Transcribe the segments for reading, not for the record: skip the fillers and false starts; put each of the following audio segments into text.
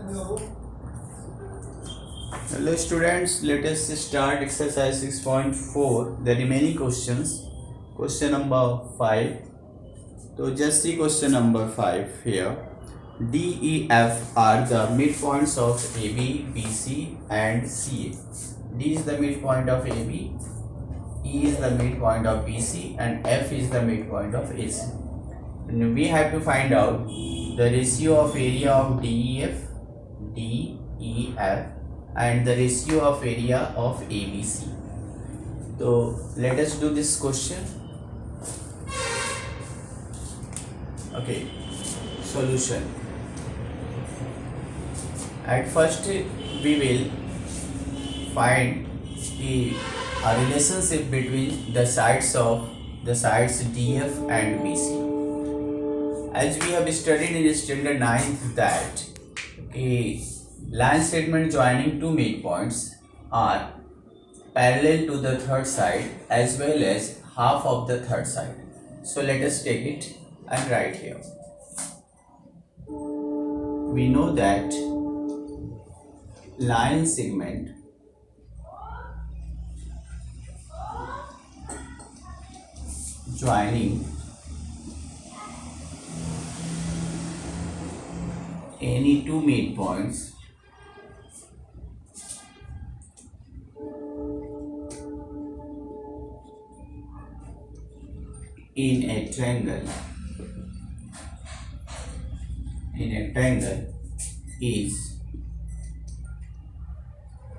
Hello students, let us start exercise 6.4, the remaining questions. Question number 5. So just see question number 5 here. D, E, F are the midpoints of AB, BC and CA. D is the midpoint of AB, E is the midpoint of BC and F is the midpoint of AC. And we have to find out the ratio of area of DEF, DEF and the ratio of area of ABC. So let us do this question. Okay, solution. At first we will find the relationship between the sides DF and BC. As we have studied in standard 9th that line segment joining two midpoints are parallel to the third side as well as half of the third side. So let us take it and write here. We know that line segment joining any two midpoints in a triangle is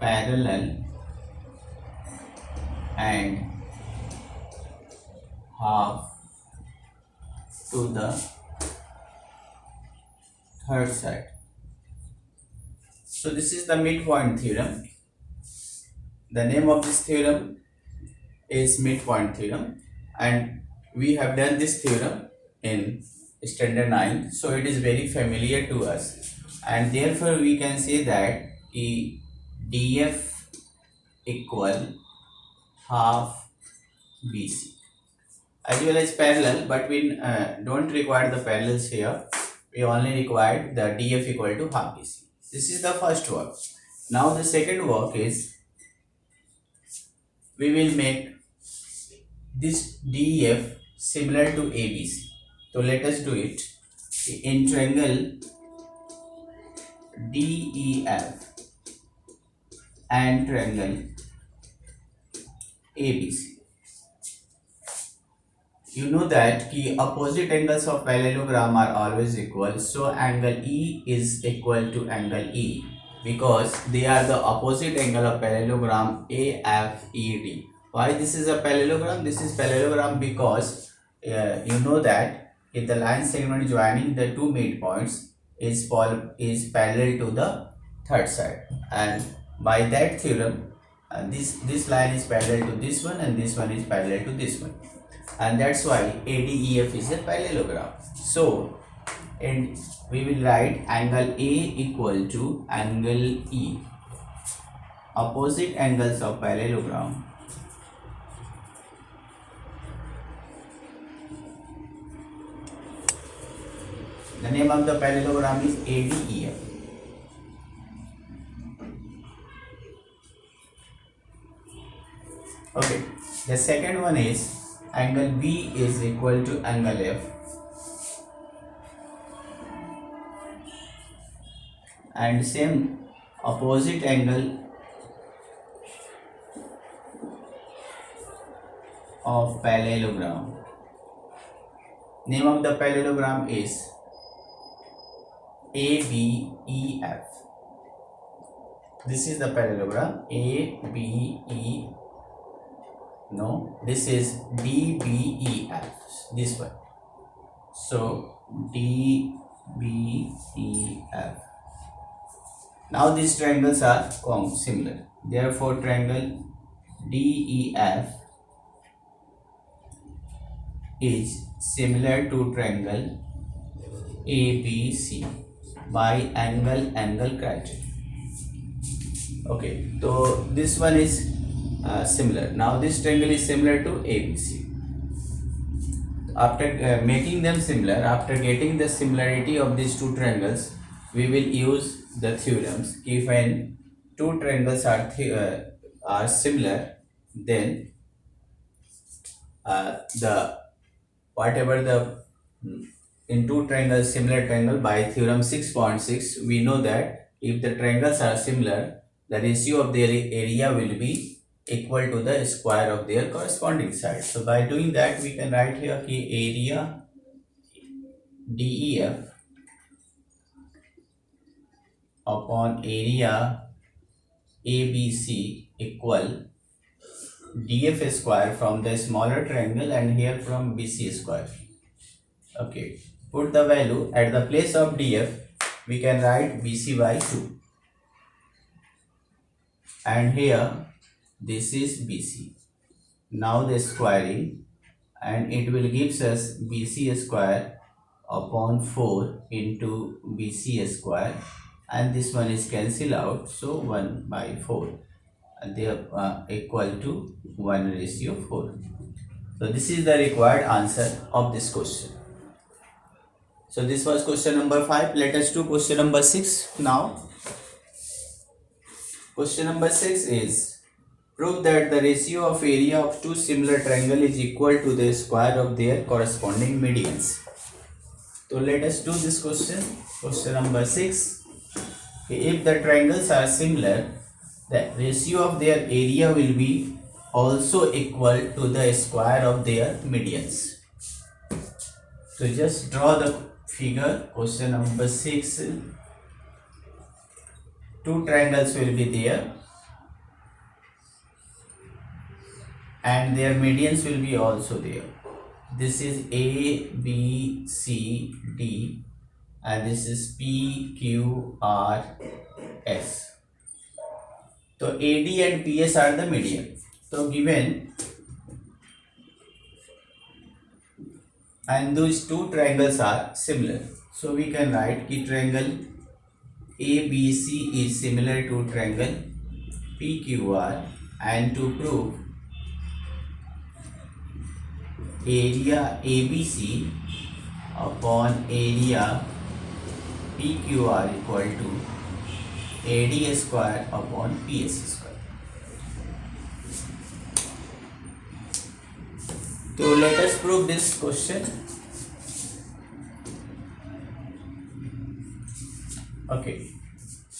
parallel and half to the third side. So this is the midpoint theorem. The name of this theorem is midpoint theorem, and we have done this theorem in standard 9, so it is very familiar to us, and therefore we can say that DF equal half BC, as well as parallel, but we don't require the parallels here. We only required the DF equal to half BC. This is the first work. Now the second work is we will make this DF similar to ABC. So let us do it. In triangle DEF and triangle ABC, you know that the opposite angles of parallelogram are always equal. So angle E is equal to angle E because they are the opposite angle of parallelogram AFED. Why this is a parallelogram? This is parallelogram because you know that if the line segment joining the two midpoints is parallel to the third side, and by that theorem this line is parallel to this one and this one is parallel to this one, and that's why ADEF is a parallelogram. So and we will write angle A equal to angle E. Opposite angles of parallelogram the name of the parallelogram is ADEF. Okay, the second one is angle B is equal to angle F, and same opposite angle of parallelogram. Name of the parallelogram is ABEF. This is the parallelogram ABE. No, this is DBEF. This one. So DBEF. Now these triangles are similar. Therefore, triangle DEF is similar to triangle ABC by angle criteria. Okay, so this one is similar. Now this triangle is similar to ABC. After making them similar, after getting the similarity of these two triangles, we will use the theorems कि when two triangles are similar, then the whatever the in two triangles similar triangle, by theorem 6.6 we know that if the triangles are similar, the ratio of their area will be equal to the square of their corresponding side. So by doing that we can write here कि area DEF upon area ABC equal DF square from the smaller triangle and here from BC square. Okay, put the value at the place of DF, we can write BC by 2 and here this is BC. Now the squaring and it will gives us BC square upon 4 into BC square, and this one is cancelled out, so 1 by 4 and they are equal to 1:4. So this is the required answer of this question. So this was question number 5. Let us do question number 6 now. Question number 6 is, prove that the ratio of area of two similar triangles is equal to the square of their corresponding medians. So let us do this question. Question number 6. If the triangles are similar, the ratio of their area will be also equal to the square of their medians. So just draw the figure. Question number 6. Two triangles will be there and their medians will be also there. This is A, B, C, D and this is P, Q, R, S. So AD and PS are the median. So given and those two triangles are similar, so we can write कि triangle ABC is similar to triangle PQR, and to prove area ABC upon area PQR equal to AD square upon PS square. So let us prove this question. Okay,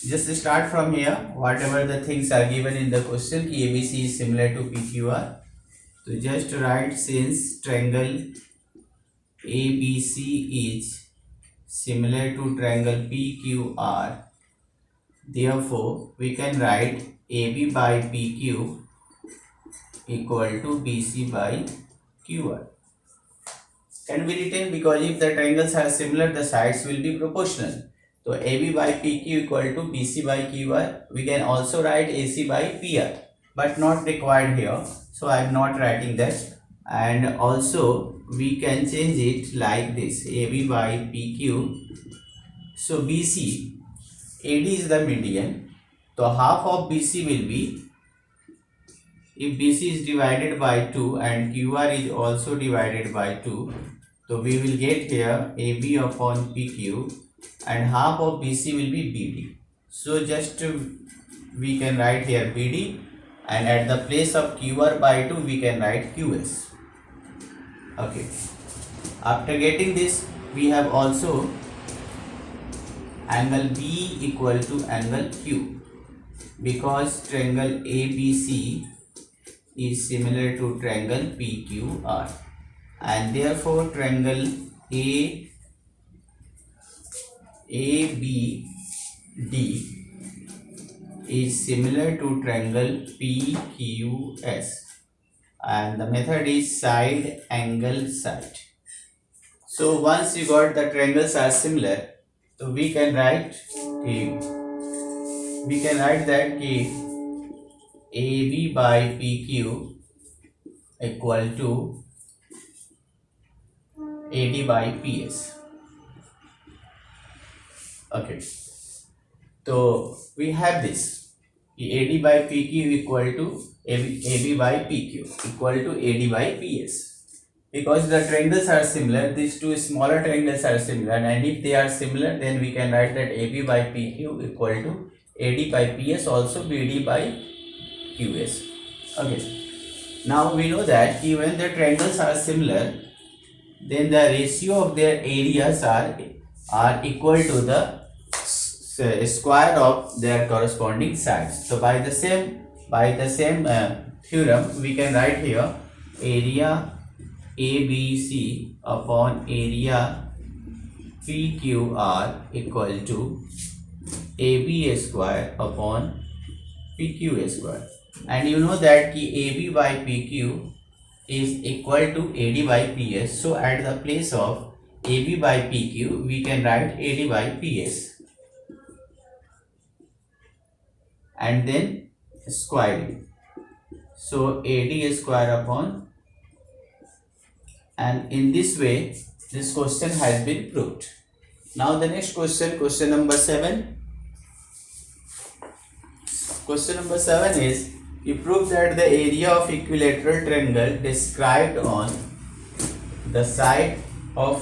just start from here. Whatever the things are given in the question, कि ABC is similar to PQR. So just write, since triangle ABC is similar to triangle PQR, therefore we can write AB by PQ equal to BC by QR. Can be written because if the triangles are similar, the sides will be proportional. So AB by PQ equal to BC by QR. We can also write AC by PR, but not required here, so I am not writing that. And also we can change it like this, AB by PQ. So BC, AD is the median, so half of BC will be, if BC is divided by 2 and QR is also divided by 2, so we will get here AB upon PQ and half of BC will be BD. So just we can write here BD, and at the place of QR by 2 we can write QS. Okay. After getting this, we have also angle B equal to angle Q, because triangle ABC is similar to triangle PQR, and therefore triangle ABD is similar to triangle PQS, and the method is side angle side. So once you got the triangles are similar, so we can write that AB by PQ equal to AD by PS. Okay, so we have this AD by PQ equal to AB by PQ equal to AD by PS. because the triangles are similar, these two smaller triangles are similar, and if they are similar, then we can write that AB by PQ equal to AD by PS, also BD by QS. Okay. Now we know that when the triangles are similar, then the ratio of their areas are equal to the square of their corresponding sides. So by the same theorem, we can write here area ABC upon area PQR equal to AB square upon PQ square. And you know that AB by PQ is equal to AD by PS. So at the place of AB by PQ, we can write AD by PS and then square it. So AD square upon, and in this way this question has been proved. Now the next question, question number 7. Question number 7 is, you prove that the area of equilateral triangle described on the side of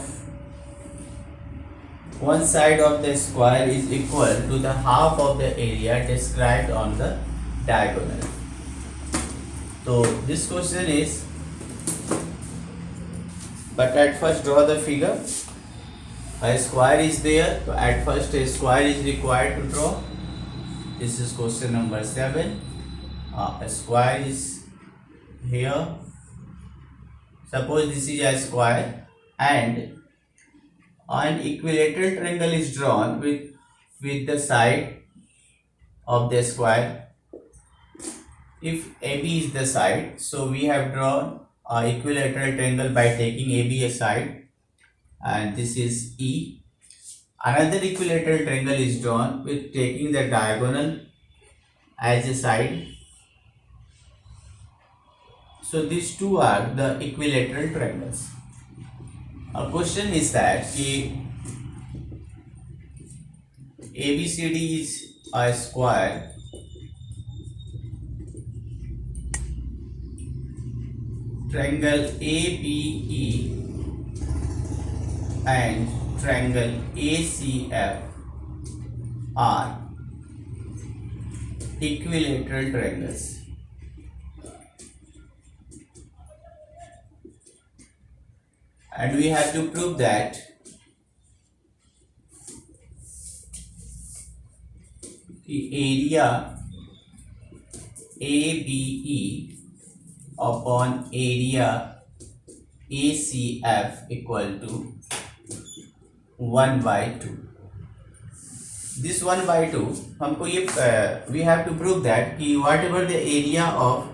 one side of the square is equal to the half of the area described on the diagonal. So this question is, but at first draw the figure. A square is there, so at first a square is required to draw. This is question number 7. A square is here. Suppose this is a square and an equilateral triangle is drawn with the side of the square. If AB is the side, so we have drawn an equilateral triangle by taking AB aside, and this is E. Another equilateral triangle is drawn with taking the diagonal as a side. So these two are the equilateral triangles. A question is that ABCD is a square triangle ABE and triangle ACF are equilateral triangles. And we have to prove that the area ABE upon area ACF equal to 1 by 2. This 1 by 2, हमको ये we have to prove that कि whatever the area of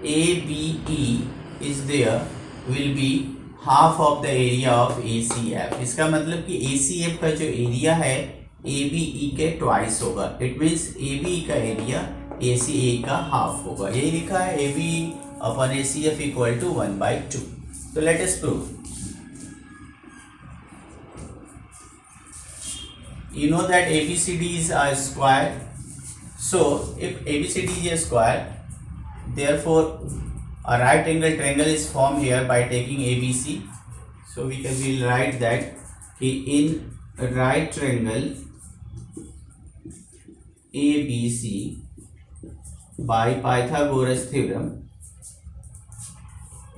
ABE is there will be half of the area of ACF. इसका मतलब कि ACF का जो area है ABE के ट्वाइस होगा. इट मीन्स ABE का एरिया ACA का हाफ होगा. यही लिखा है ABE upon ACF equal to 1 by 2. So let us prove. You know that ABCD is a square. So if ABCD is a square, therefore a right angle triangle is formed here by taking ABC. So we will write that in right triangle ABC by Pythagoras theorem,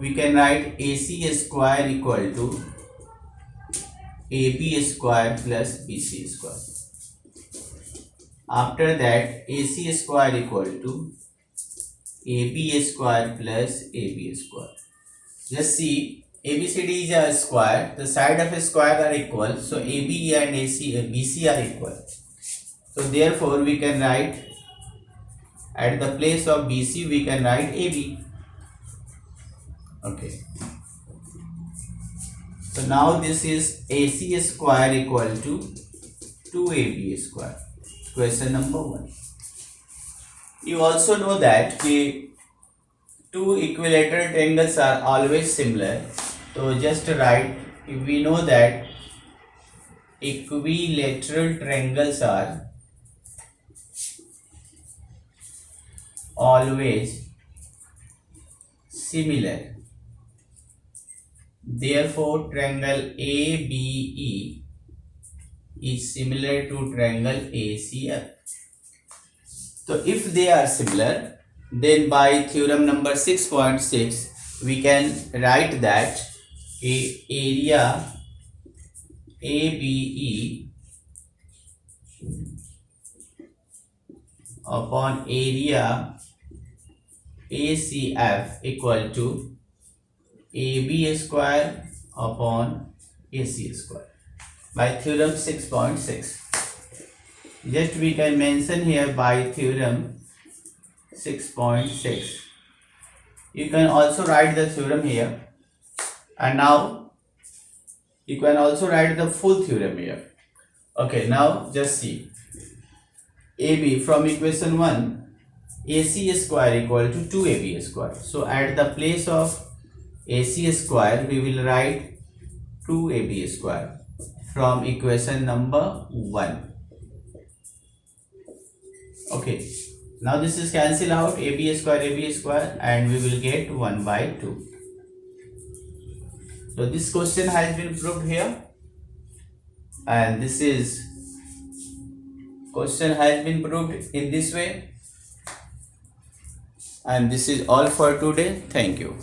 we can write AC square equal to AB square plus BC square. After that, AC square equal to AB square plus AB square. Just see, ABCD is a square. The side of a square are equal. So AB and BC are equal. So therefore, we can write at the place of BC, we can write AB. Okay. So now this is AC square equal to 2AB square. Question number 1. You also know that two equilateral triangles are always similar. So just write, if we know that equilateral triangles are always similar, Therefore, triangle ABE is similar to triangle ACF. So if they are similar, then by theorem number 6.6 we can write that area ABE upon area ACF equal to AB square upon AC square by theorem 6.6. Just we can mention here by theorem 6.6. You can also write the theorem here, and now you can also write the full theorem here. Okay, now just see. AB from equation 1, AC square equal to 2AB square. So at the place of AC square we will write 2AB square from equation number 1. Okay, now this is cancel out, AB square, and we will get 1 by 2. So this question has been proved here, and this is question has been proved in this way. And this is all for today. Thank you.